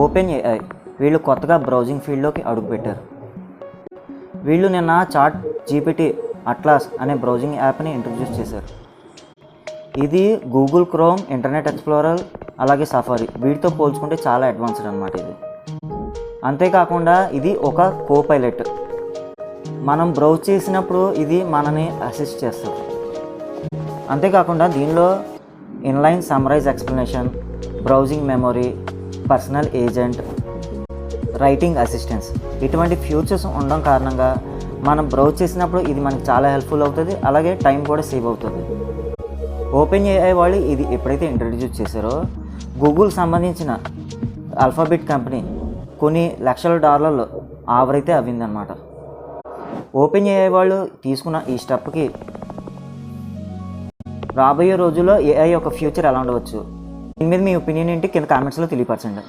Open AI వీళ్ళు కొత్తగా browsing ఫీల్డ్లోకి అడుగుపెట్టారు. వీళ్ళు నిన్న చాట్ జీపీటీ అట్లాస్ అనే బ్రౌజింగ్ యాప్ని ఇంట్రడ్యూస్ చేశారు. ఇది గూగుల్ క్రోమ్, ఇంటర్నెట్ ఎక్స్ప్లోరర్, అలాగే సఫారీ వీటితో పోల్చుకుంటే చాలా అడ్వాన్స్డ్ అనమాట ఇది. అంతేకాకుండా ఇది ఒక కోపైలట్. మనం బ్రౌజ్ చేసినప్పుడు ఇది మనని అసిస్ట్ చేస్తుంది. అంతేకాకుండా దీనిలో inline summarise explanation, browsing memory, personal agent, writing assistance ఇటువంటి ఫ్యూచర్స్ ఉండడం కారణంగా మనం బ్రౌజ్ చేసినప్పుడు ఇది మనకి చాలా హెల్ప్ఫుల్ అవుతుంది. అలాగే టైం కూడా సేవ్ అవుతుంది. ఓపెన్ ఏఐ వాళ్ళు ఇది ఎప్పుడైతే ఇంట్రడ్యూస్ చేశారో గూగుల్ సంబంధించిన ఆల్ఫాబెట్ కంపెనీ కొన్ని లక్షల డాలర్లు ఆవరైతే అవ్విందనమాట. ఓపెన్ ఏఐ వాళ్ళు తీసుకున్న ఈ స్టెప్కి రాబోయే రోజుల్లో ఏఐ యొక్క ఫ్యూచర్ ఎలా ఉండవచ్చు, దీని మీద మీ ఒపీనియన్ ఏంటి కింద కామెంట్స్లో తెలియపరచండి.